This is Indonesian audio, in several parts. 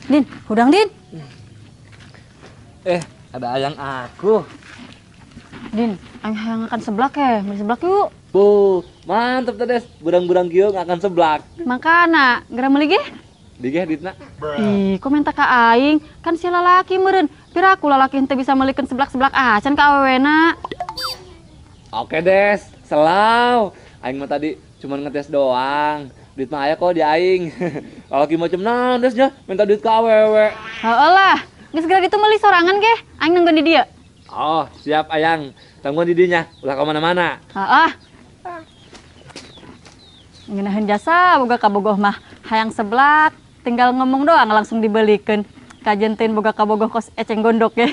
Din, hudang Din. Ada ayang aku. Din, yang akan seblak ya, beli seblak yuk. Bu, mantep Tedes. Burang-burang kieu akan seblak. Makana, geura meuli ge? Digeh ditna. Ih, kok minta ka aing? Kan si lalaki meureun. Piraku lalaki henteu bisa meulikeun seblak-seblak acan ka awewena. Oke Des, selau. Aing mah tadi cuman ngetes doang. Duit mah aya kok di aing. Lalaki macam naon Des nya minta duit ka awewe. Heueuh lah, geus geura gitu meuli sorangan ge. Aing nungguin di dieu. Oh, siap ayang. Tangguhan didinya, ulah kemana-mana. Heeh. Ngeunaheun jasa boga kabogoh mah hayang seblak, tinggal ngomong doang langsung dibelikeun. Kajenteun boga kabogoh kos eceng gondok ya.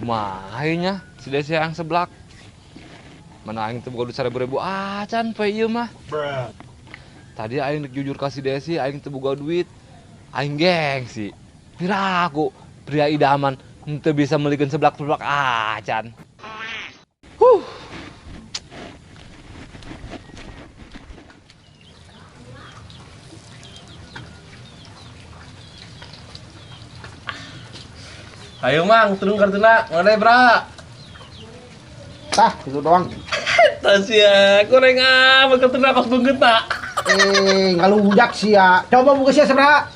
Mahainya si Desi yang seblak. Mana aing teu boga duit 1000 acan poe ieu mah. Tadi aing rek jujur ka si Desi, aing teu boga duit. Aing gengsi. Piraku pria idaman henteu bisa meulikeun seblak-seblak acan. Ayo mang, turun kartuna, ngadai bra. Tah, itu doang. Tasya, goreng apa kartuna kos bungketa. Ngalujak sih ya. Coba buka sih sebra.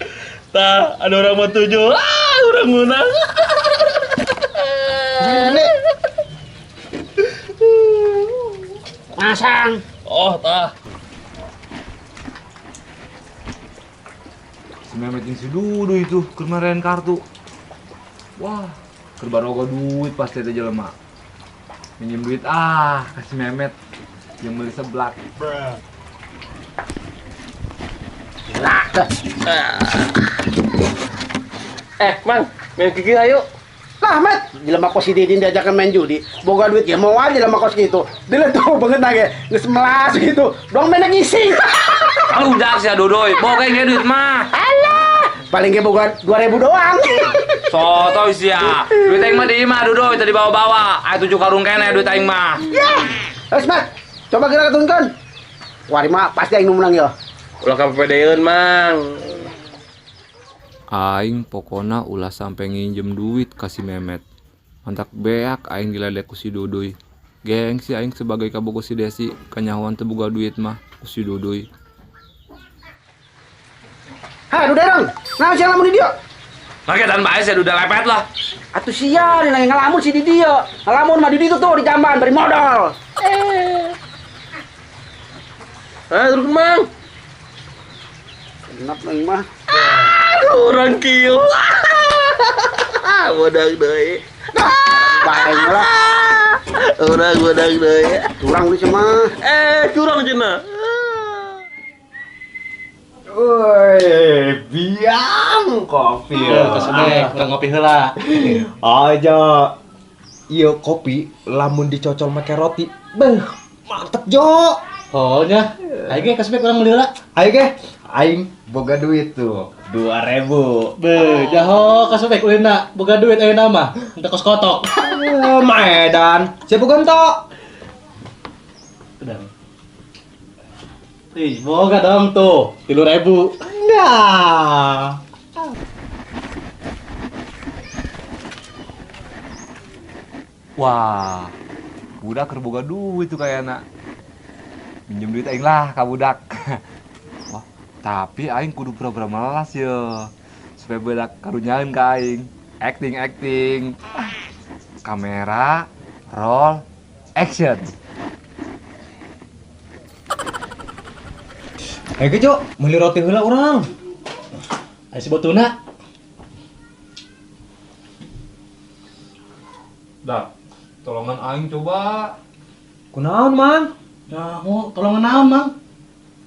Tah, ada orang mau tuju. Orang menang. Beli. Masang. Oh, tah. Si Mehmet yang si Dudu itu kemarin kartu. Wah, kerbaroga duit pasti teh jelema. Minjem duit kasih Mehmet yang beli seblak. Mang, main kiki ayo. Lah, Mat, jelema kos si Didin diajakan main judi. Boga duit ya mau aja jelema kos gitu. Dile tuh banget nage, geus melas gitu. Dong menek ngisi. Kalu jak sia Dodoy, boga ge duit mah. Paling ge boga 2000 doang. Soto sia. Duit aing mah di imah Dodoy tadi bawa-bawa. Aya 7 karung keneh duit aing mah. Ya. Terus, Mat, coba kira ketunkan. Wari mah pasti aing nu menang ya. Ulah kapedeun, Mang. Aing pokona ulah sampai nginjem duit kasih Mehmet. Mantak beak aing diledek ku si Dodoy. Gengsi aing sebagai kabogoh si Desi kanyahoan teu boga duit mah ku si Dodoy. Ha, duderang. Nah, siang lamun di dieu. Magetan bae sia duda lepet lah. Atuh sia dina ngalamun si di dieu. Ngalamun mah di ditu tuh di jamban beri modal. Terus Mang. Enak nang mah. Orang kieu. Bodag deui. Bae lah. Orang bodag deui. Curang di mah. Curang cenah. Woi, biang kopi. Kasih urang ngopi heula. Aja. Iya kopi lamun dicocol make roti. Beh, mantep Jo. Oh nya. Aing kasih urang meuli heula. Ayo ge, aing boga duit tuh 2000. Beuh, jaho kasupek ulina boga duit ayeuna mah, henteu kos kotok. Maedan, siapa gontok? Udah. Ih, boga dong tuh, 3000. Nah. Wah, budak keur boga duit tuh kayakna. Minjem duit aing lah ka budak. Wah, tapi aing kudu pura-pura malas ya. Supaya budak karunyaeun ka aing. Acting. Kamera, roll, action. Ayo ge Jo, meuli roti heula urang. Aya si botuna. Dah, tolongan aing coba. Kunaon, Mang? Nah, tolongan naon, Mang?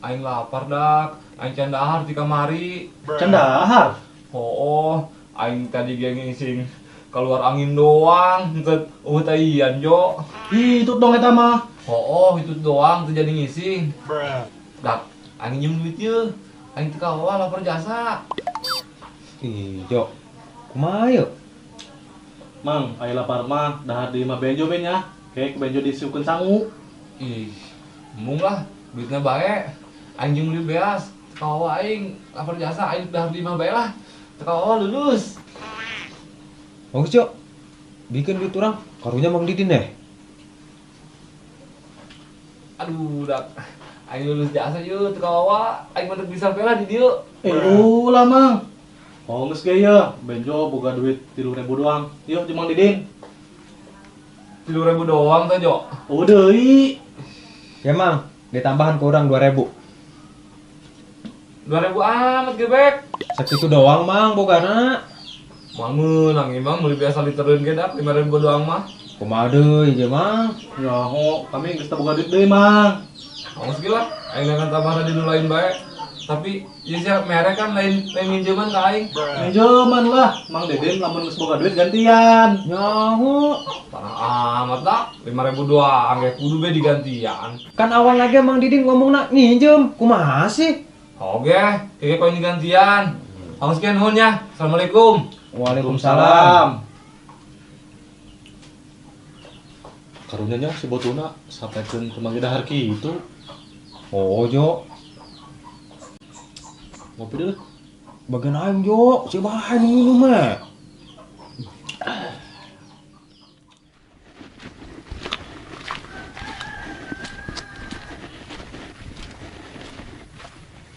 Aing lapar dak. Aing can dahar di kamari. Candahar. Oh, aing tadi ge ngising keluar angin doang. Engkeut taian jo. Itu dong eta mah. Oh, itu doang tuh jadi ngising. Dak, aing njem duit ye. Aing teu kawa lapar jasa. Ih, Jo. Kumaha yeuh? Mang, aya lapar mah dahar di imah benjo ben ya. Kayak ke benjo disiukeun sangu. Ih, embung lah, duitnya bae. Aing jeung duit beas. Teu kawa aing lapar jasa aing dahar di imah bae lah. Teu kawa lulus. Bagus, Jo. Bikin duit urang, karunya Mang Didin deh. Aduh, dak. Aing lulus jasa yeuh teu kawa. Aing mah bisa bae lah di dieu. Ulah mang. Oh geus ge ya, benjo boga duit 3.000 doang. Yuk jeung Mang Didin. 3.000 doang teh, Jo. Oh deui. Ya, Mang. Ditambahan ke urang 2.000. 2.000 amat gebek. Sakitu doang, Mang, bogana. Mang meunang imang meuli biasa litereun ge dak 5.000 doang mah. Kumaha deui ieu, Mang? Ya ho, kami geus teu boga duit deui mang. Awas ge lah, aing akan tambahan di nu lain bae. Tapi ieu sia mere kan lain minjeman ka aing. Minjeman lah, Mang Didin lamun geus boga duit gantian. Nyaho. Parah amat dak, 5.000 doang ge kudu be digantian. Kan awal lagi Mang Didin ngomongna nginjem. Kumaha sih? Oke, kayak koin gantian. Awas ge nuhun ya. Assalamualaikum. Waalaikumsalam. Karunya nya si botuna sapekeun kemanggi dahar kitu. Oh, Jo. Ngopi dulu. Bagian aing, Jo. Si bahan minum mah.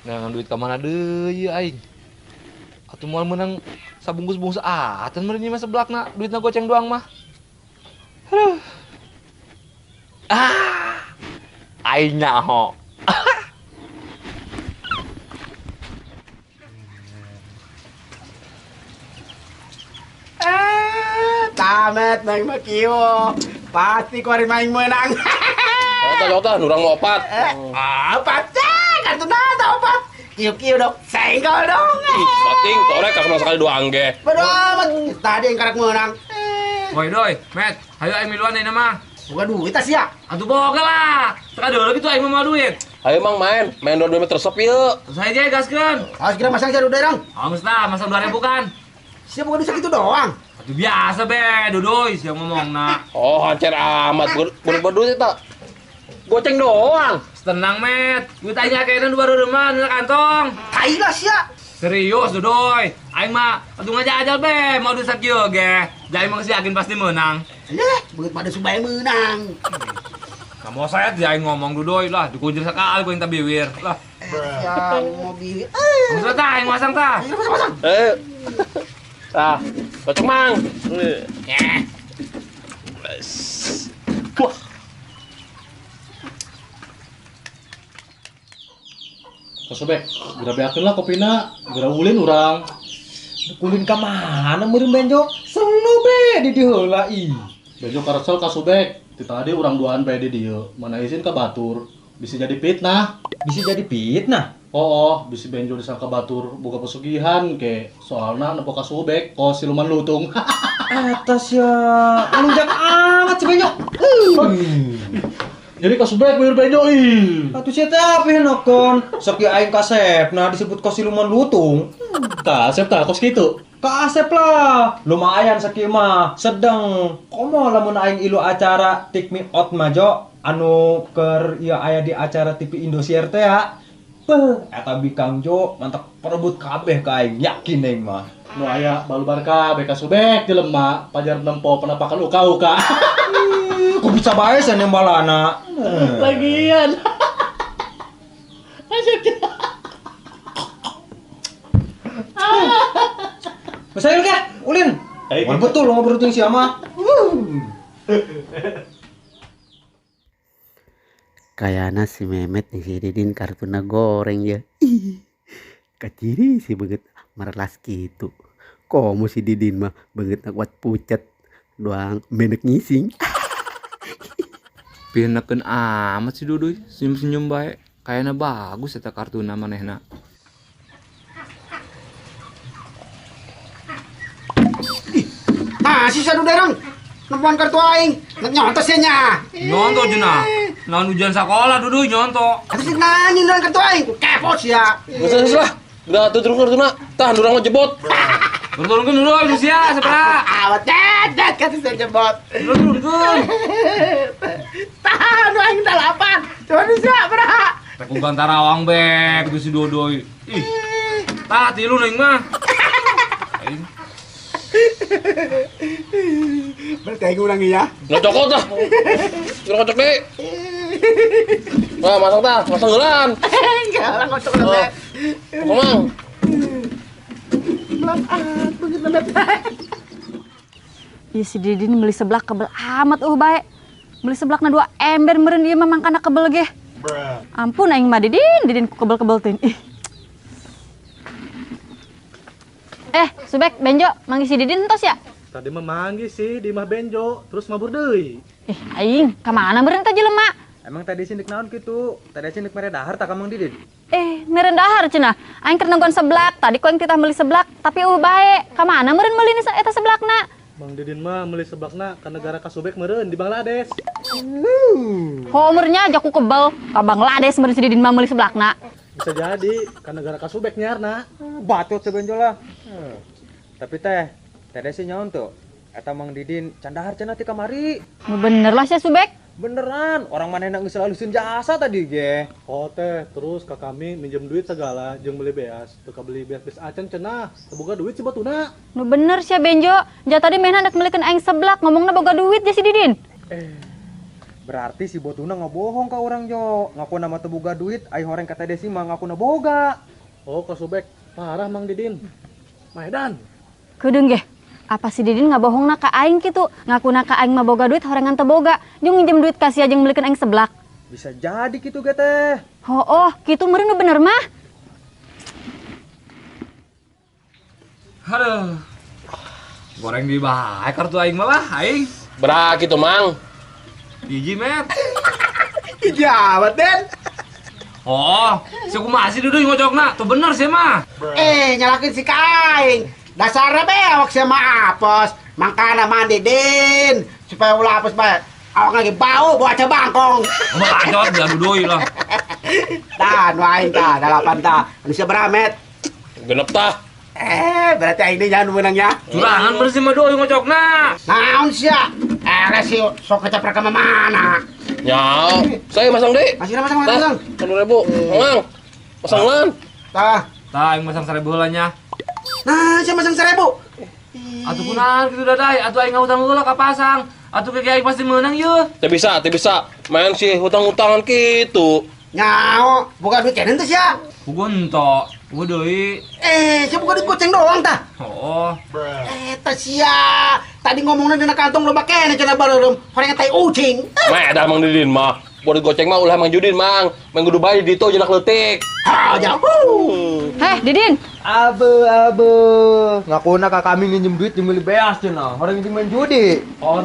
Nah, duit ka mana deui aing? Atuh moal meunang sabungkus-bungkus atan meureun mah seblakna, duitna goceng doang mah. Aduh. Aing nyaho. Tamet nang makiyo. Pasti ko rin maing menang. Jota, nurang mau opat. Apa cek? Kartu nada opat. Kiyo-kiyo dong. Senggol dong. Pating, torek kakak sekali dua angge. Bodo amat. Tadi yang karak menang. Woi doi, Met, hayu aing miluan deui mah. Bukan duit tas ya. Atuh boga lah. Teka deuleu kitu aing mah duit. Ayo mang main 2 meter resep yuk. Terus aja gaskeun. Harus kira masang jarum derang. Awas lah, masa 2.000 kan? Siapa bukan bisa gitu doang. Atuh biasa be, dodoy siang ngomongna. Oh hancur amat, berdua tak. Goceng doang. Tenang, Met. Duit aing akeuna 2 reman di kantong. Tai lah sia. Serius, dodoy. Aing mah atuh ngajak-ajal be, mau duit sakieu ge. Jadi mah geus yakin pasti menang. Begitu pada supaya menang. Kamu saya dia aing ngomong dodoy lah, dikunjir sakali ku yang tabiwir. Lah, Yang mobil. maksudnya tah aing masang tah. Pasang. Tah, goceng mang. Wah, Kasobek, geura beakeun lah kopina, geura ulin urang. Kulin ka mana meureun benjo? Senu be di dieu heula ih. Benjo karesel kasobek. Ti tadi urang duaan bae di dieu. Mana izin ka batur. Bisa jadi fitnah. Bisa jadi fitnah. Oh, bisa benjo disangka batur boga pesugihan ke soalna nepo kasobek ko siluman lutung. Atas ya, lunjak amat si benjo. Jadi kasobek bener benjo ih. Atuh sia teh apa henokon? Sok ieu aing kasepna disebut kos siluman lutung. Tah, asep tah kos kitu. Ka Asep lah, lumayan sakieu mah, sedeng. Komo lamun aing ilu acara Take Me Out mah Jo, anu keur ieu aya di acara TV Indosiar teh ya. Beuh, eta bikang Jo mantep perebut kabeh ka aing, yakin aing mah. Nu aya balubar kabeh kasobek jelema pajar nempo penampakan uka-uka. Ku bisa bae sia nembalana. Lagian. Asep. Masail ke? Ulin. Wah betul ngobrol teuing sia mah. Kayana si Memet nih si Didin kartuna goreng ya. Kaciri si banget marlas gitu. Komo si Didin mah banget kuat pucat doang menek ngising. Pieunekeun amat si dodoy, senyum-senyum bae. Kayaknya bagus eta kartuna manehna. Nah, si sadu derang. Nempuan kartu aing. Nyontos ya nya. Nyonto cenah. Naon ujian sekolah duduh nyonto. Atuh sih nanya dengan kartu aing. Ku kepo sih ya. Geus lah. Udah turun kartuna. Tah urang mah jebot. Turunkeun dulu itu sia sabaraha. Awat dedet kata saya jebot. Turunkeun. Tahan aing 8. Coba bisa berapa? Aku gantara awang bek itu si Dodoi. Ih. Tah tilu ning mah. Aing. Berarti aing ulangi ya. Ngocokot lah. Urang ngocok deh. Wah, masang tah, masang gelan. Enggak orang ngocok lebet. Ngomong. Begitu lebet. Ih si Didin beli seblak kebel amat bae. Beli seblakna 2 ember meureun ieu mah mangkana kebel ge. Ampun aing mah Didin ku kebel-kebel teuing. Ih. Subek, Benjo, manggil si Didin entos ya? Tadi mah manggih sih di mah benjo, terus mabur deui. Aing, kamana meureun teh jelema? Emang tadi sindik naon gitu? Tadi sindik mere dahar tak Mang Didin? Meureun dahar cenah. Aing keur nonggon seblak, tadi ku aing titah meuli seblak, tapi bae. Kamana meureun meuli eta seblakna? Mang Didin mah meuli seblakna ka negara Kasubek meureun di Bangladesh. Homernya aja ku kebel, ka Bangladesh meureun si Didin mah meuli seblakna. Bisa jadi ka negara Kasubek nyarna. Batut sebenjo lah. Tapi teh sih nyaon tuh. Eta Mang Didin can dahar cenah ti kamari. Nu bener lah sia Subek. Beneran, orang manehna geus lalusin jasa tadi ge. Oh teh, terus ka kami minjem duit segala jeung beli beas. Teu ka beli beas aceng cenah. Teu boga duit si batuna. Nu bener sia Benjo. Ja tadi mehna hendak meulikeun aing seblak, ngomongna boga duit ja si Didin. Berarti si botuna ngabohong ka orang Jo. Ngaku nama teu boga duit, ai horeng kata Desi mah ngakuna boga. Oh Kasubek, parah Mang Didin. Maedan. Kedeung ge. Apa si Didin ngabohongna ka aing kitu? Ngakuna ka aing mah boga duit, horengan teu boga. Jeung nginjem duit ka sia jeung meulikeun aing seblak. Bisa jadi gitu ge teh. Kitu meureun nu bener mah. Aduh. Goreng di bae kartu aing mah lah aing. Berak gitu, Mang. Hiji met. Jawab Den. Si kumaha sih duduh ngocokna. Tuh bener sih mah. Nyalakin si kaing. Dasarnya bewak sama apes. Makanya mandi Din. Supaya ulah apes bae. Awak lagi bau baca bangkong. Bacot dah dudui lah. Tah, nu aing tah, 8 tah. Manusia beramet. Genep tah. Berarti aing jangan menang ya. Curangan bener sih mah doi ngocokna. Naon sia? Si sok keceprak ke mana? Nyao. Saya masang deh. Masih masang. 10.000. Mang. Masang lan. Tah. Tah aing masang 1.000 heula nya. Nah, saya masang 1.000. Atuh kunaon kitu dadai, atuh aing ngutang heula ka pasang. Atuh ke aing pasti meunang yeuh. Teu bisa. Main sih hutang-hutangan gitu. Nyao, bukan duit kenen teh sia. Pugun ento, pugu deui. Saya bukan duit goceng doang tah. Tah sia. Tadi ngomongna dina kantong loba kene cenah baleureum. Horeng tai ucing. Maedan Mang Didin mah. Boleh goceng mah ulah Mang Judin, Mang. Mang kudu bae di ditu jenak leutik. Jauh. Didin. Abe. Ngakuna ka kami nginjem duit jeung meuli beas cenah. Horeng jeung main judi. On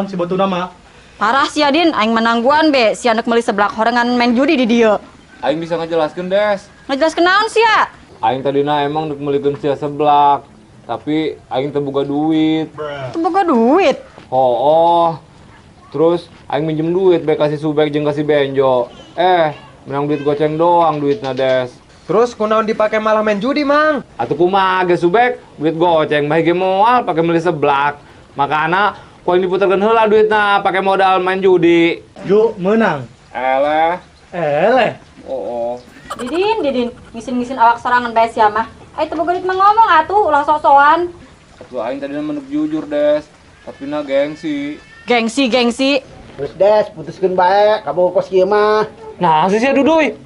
si batuna mah. Parah sia Din, aing menangguan be, si anak meuli seblak horengan main judi di dieu. Aing bisa ngejelaskeun Des. Ngajelaskeun naon sia? Aing tadina emang nuk meulikeun sia seblak, tapi aing teu boga duit. Teu boga duit. Terus aing minjem duit bae kasih Subek jeung kasih Benjo. Menang duit goceng doang duitna Des. Terus kunaon dipake malah main judi, Mang? Atuh kumaha ge Subek, duit goceng mah ge moal pake meuli seblak. Makana ku aing diputerkeun heula duitna pake modal main judi. Ju menang. Eleh. Didin, ngisin-ngisin awak sorangan bae sia mah. Ai teu boga duit mah ngomong atuh, ulah sok-sokan. Atuh aing tadina menuk jujur Des, tapi na gengsi. Gengsi. Terus Des, putuskeun bae kabogo kos kieu mah. Nah, sia duduy.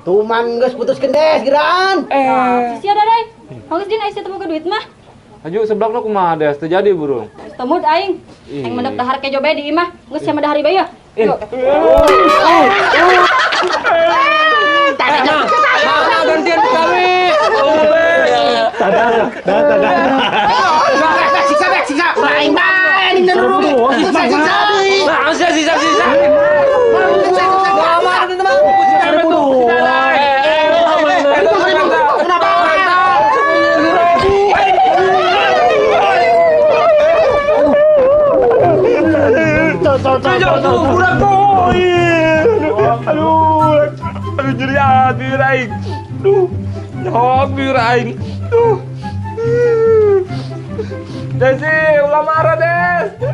Tuman geus putuskeun Des, giraan. Sia dadai. Manggeus Din aya teu boga duit mah. Aju seblakna kumaha Des, teu jadi burung. Geus teu mood aing. Aing mendek dahar ke jobe di imah. Geus sia mah dahar ieu ya. Yuk. Gantian kami. Siksa. Lain bae ning dulu. Siksa. Sisa. Tuh, budak tuh. Aduh, aduh jadi hati aing. Duh, nyok aing. Duh. Desi, ulah marah, Des.